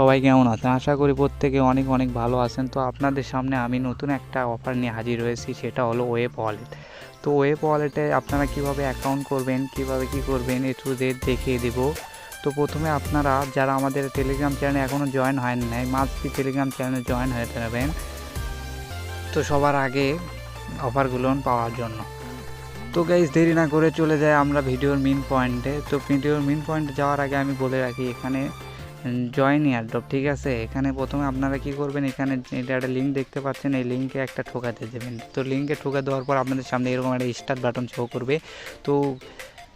সবাই কেমন আছেন? আশা করি প্রত্যেকে অনেক অনেক ভালো আছেন। তো আপনাদের সামনে আমি নতুন একটা অফার নিয়ে হাজির হয়েছি, সেটা হলো ওয়েব ওয়ালেট। তো ওয়েব ওয়ালেটে আপনারা কিভাবে অ্যাকাউন্ট করবেন, কিভাবে কি করবেন, এ টু জেড দেখিয়ে দিব। তো প্রথমে আপনারা যারা আমাদের টেলিগ্রাম চ্যানেলে এখনও জয়েন হয়নি নাই, মাস্ট বি টেলিগ্রাম চ্যানেলে জয়েন হয়ে যাবেন, তো সবার আগে অফারগুলো পাওয়ার জন্য। তো গাইজ দেরি না করে চলে যায় আমরা ভিডিওর মেন পয়েন্টে। তো ভিডিওর মেন পয়েন্টে যাওয়ার আগে আমি বলে রাখি, এখানে জয়েন এয়ারড্রপ, ঠিক আছে। এখানে প্রথমে আপনারা কি করবেন, এখানে এটা একটা লিঙ্ক দেখতে পাচ্ছেন, এই লিঙ্কে একটা ঠোকাতে দেবেন। তো লিঙ্কে ঠোকা দেওয়ার পর আপনাদের সামনে এরকম একটা স্টার্ট বাটন শো করবে। তো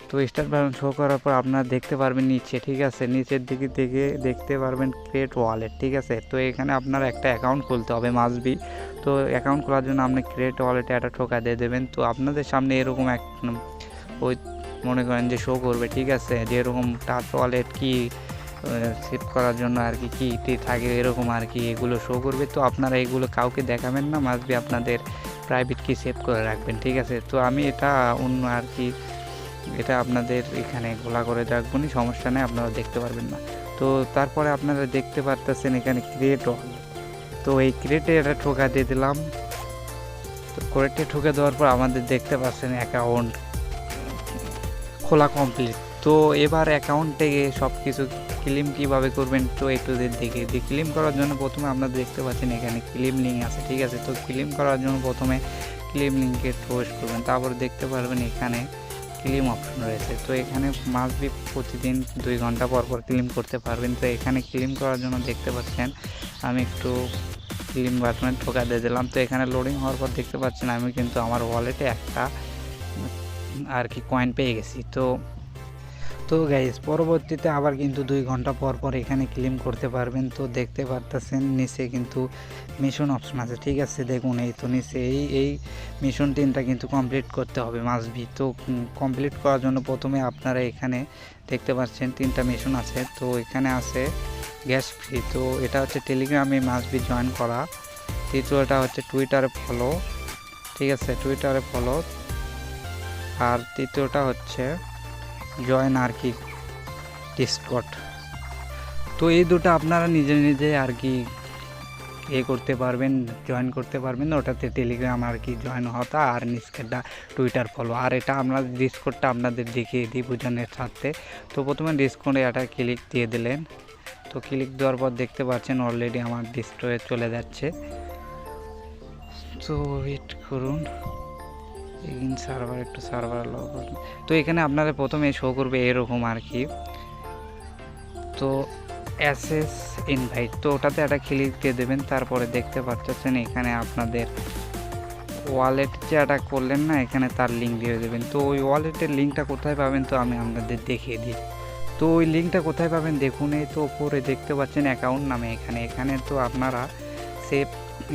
তো স্টার্ট বাটন শো করার পর আপনারা দেখতে পারবেন নিচে, ঠিক আছে, নিচের দিকে থেকে দেখতে পারবেন ক্রিয়েট ওয়ালেট, ঠিক আছে। তো এখানে আপনারা একটা অ্যাকাউন্ট খুলতে হবে মাস্ট বি। তো অ্যাকাউন্ট খোলার জন্য আপনি ক্রিয়েট ওয়ালেটে একটা ঠোকা দিয়ে দেবেন। তো আপনাদের সামনে এরকম এক ওই মনে করেন যে শো করবে, ঠিক আছে, যে এরকম টাচ ওয়ালেট কি সেভ করার জন্য আর কি কি থাকে এরকম আর কি এগুলো শো করবে। তো আপনারা এগুলো কাউকে দেখাবেন না, মাস্ট বি আপনাদের প্রাইভেট কি সেভ করে রাখবেন, ঠিক আছে। তো আমি এটা অন্য আর কি এটা আপনাদের এখানে গোলা করে রাখবো, সমস্যা নেই, আপনারা দেখতে পারবেন না। তো তারপরে আপনারা দেখতে পারতেছেন এখানে ক্রিয়েট ওয়ালেট। তো এই ক্রিয়েটে এটা ঠোকা দিয়ে দিলাম। তো ক্রিয়েটে ঠোকা দেওয়ার পর আমাদের দেখতে পাচ্ছেন অ্যাকাউন্ট খোলা কমপ্লিট। তো এবার অ্যাকাউন্টে সব কিছু ক্লেম কীভাবে করবেন, তো একটু দেখে দিই। ক্লেম করার জন্য প্রথমে আপনারা দেখতে পাচ্ছেন এখানে ক্লেম লিঙ্ক আছে, ঠিক আছে। তো ক্লেম করার জন্য প্রথমে ক্লেম লিঙ্কে প্রবেশ করবেন, তারপরে দেখতে পারবেন এখানে ক্লেম অপশন রয়েছে। তো এখানে মাস্ট বি প্রতিদিন 2 ঘন্টা পর পর ক্লেম করতে পারবেন। তো এখানে ক্লেম করার জন্য দেখতে পাচ্ছেন আমি একটু ক্লেম বাটনে ঠোকা দিয়ে দিলাম। তো এখানে লোডিং হওয়ার পর দেখতে পাচ্ছেন আমি কিন্তু আমার ওয়ালেটে একটা আর কি কয়েন পেয়ে গেছি। তো গাইজ পরবর্তীতে আবার কিন্তু 2 ঘন্টা পর পর এখানে ক্লেম করতে পারবেন। তো দেখতে পারতেছেন নিচে কিন্তু মিশন অপশন আছে, ঠিক আছে। দেখুন এই তো নিচে এই মিশন 3টা কিন্তু কমপ্লিট করতে হবে মাস্ট বি। তো কমপ্লিট করার জন্য প্রথমে আপনারা এখানে দেখতে পাচ্ছেন 3টা মিশন আছে। তো এখানে আছে গ্যাস ফ্রি, তো এটা হচ্ছে টেলিগ্রামে মাস্ট বি জয়েন করা। তৃতীয়টা হচ্ছে টুইটারে ফলো, ঠিক আছে, টুইটারে ফলো। আর তৃতীয়টা হচ্ছে জয়েন আর কি ডিসকর্ড। তো এই দুটো আপনারা নিজে নিজে আর কি করতে পারবেন, জয়েন করতে পারবেন। ওটাতে টেলিগ্রাম আর কি জয়েন হতা, আর নিচকেটা টুইটার ফলো। আর এটা আমরা ডিসকর্ডটা আপনাদের দেখিয়ে দিই বোঝানোর সাথে। তো প্রথমে ডিসকর্ডে এটা ক্লিক দিয়ে দিলেন। তো ক্লিক দেওয়ার পর দেখতে পাচ্ছেন অলরেডি আমার ডিসপ্লে চলে যাচ্ছে। তো ওয়েট করুন, সার্ভার একটু সার্ভার লগ। তো এখানে আপনাদের প্রথমে শো করবে এরকম আর কি, তো অ্যাসেস ইনভাইট, তো ওটাতে একটা ক্লিক দিয়ে দেবেন। তারপরে দেখতে পাচ্ছেন এখানে আপনাদের ওয়ালেট যে এটা করলেন না, এখানে তার লিঙ্ক দিয়ে দেবেন। তো ওই ওয়ালেটের লিঙ্কটা কোথায় পাবেন, তো আমি আপনাদের দেখিয়ে দিই। তো ওই লিঙ্কটা কোথায় পাবেন দেখুন, এই তো উপরে দেখতে পাচ্ছেন অ্যাকাউন্ট নামে এখানে তো আপনারা সেভ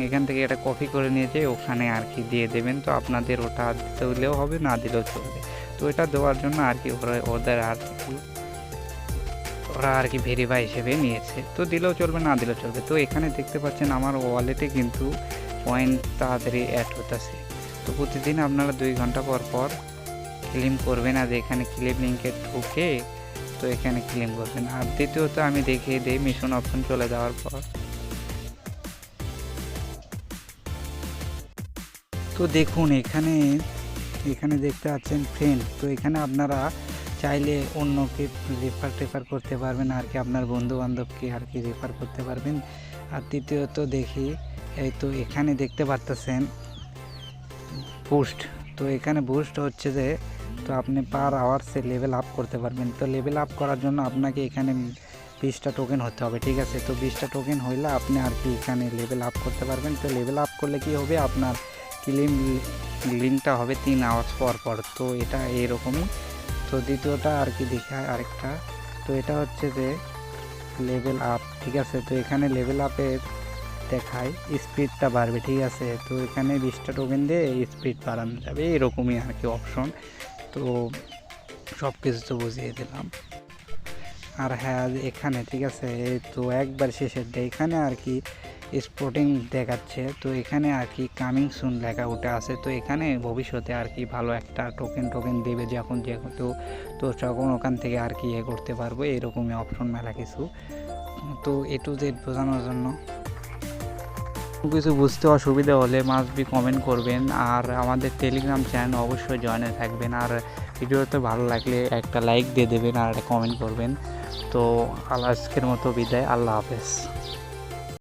এখান থেকে এটা কপি করে নিয়ে যেয়ে ওখানে আর কি দিয়ে দেবেন। তো আপনাদের ওটা দিলেও হবে, না দিলেও চলবে। তো এটা দেওয়ার জন্য আর কি ওরা আর কি ভেরিফাই হিসেবে নিয়েছে, তো দিলেও চলবে, না দিলেও চলবে। তো এখানে দেখতে পাচ্ছেন আমার ওয়ালেটে কিন্তু পয়েন্ট তাড়াতাড়ি অ্যাড হতেছে। তো প্রতিদিন আপনারা 2 ঘন্টা পর পর ক্লেম করবেন, আর এখানে ক্লেম লিঙ্কে ঢুকে তো এখানে ক্লেম করবেন। আর দ্বিতীয়ত আমি দেখিয়ে দিই মিশন অপশন চলে যাওয়ার পর। তো দেখুন এখানে দেখতে পাচ্ছেন ফ্রেন্ড। তো এখানে আপনারা চাইলে অন্যকে রেফার করতে পারবেন আর কি, আপনার বন্ধু বান্ধবকে আর কি রেফার করতে পারবেন। আর তৃতীয়ত দেখি এই তো এখানে দেখতে পাচ্ছেন বুস্ট। তো এখানে বুস্ট হচ্ছে যে তো আপনি পার আওয়ার্সে লেভেল আপ করতে পারবেন। তো লেভেল আপ করার জন্য আপনাকে এখানে 20টা টোকেন হতে হবে, ঠিক আছে। তো 20টা টোকেন হইলে আপনি আর কি এখানে লেভেল আপ করতে পারবেন। তো লেভেল আপ করলে কি হবে, আপনার ক্লেম লিঙ্কটা হবে 3 আওয়ার্স পর পর। তো এটা এরকমই। তো দ্বিতীয়টা আর কি দেখায় আরেকটা, তো এটা হচ্ছে যে লেভেল আপ, ঠিক আছে। তো এখানে লেভেল আপের দেখায় স্পিডটা বাড়বে, ঠিক আছে। তো এখানে 20টা টোকেন দিয়ে স্পিড বাড়ানো যাবে, এরকমই আর কি অপশন। তো সব কিছু তো বুঝিয়ে দিলাম। আর হ্যাঁ এখানে ঠিক আছে, তো একবার শেষেরটা এখানে আর কি স্পোর্টিং দেখাচ্ছে। তো এখানে আর কি কামিং সুন লেখা উঠে আছে। তো এখানে ভবিষ্যতে আর কি ভালো একটা টোকেন দেবে যখন যেহেতু, তো তখন ওখান থেকে আর কি করতে পারবো, এরকমই অপশন মেলা কিছু। তো এ টু জেড বোঝানোর জন্য কিছু বুঝতে অসুবিধা হলে মাস্ট বি কমেন্ট করবেন, আর আমাদের টেলিগ্রাম চ্যানেল অবশ্যই জয়েনে থাকবেন, আর ভিডিওতে ভালো লাগলে একটা লাইক দিয়ে দেবেন আর একটা কমেন্ট করবেন। তো আজকের মতো বিদায়, আল্লাহ হাফেজ।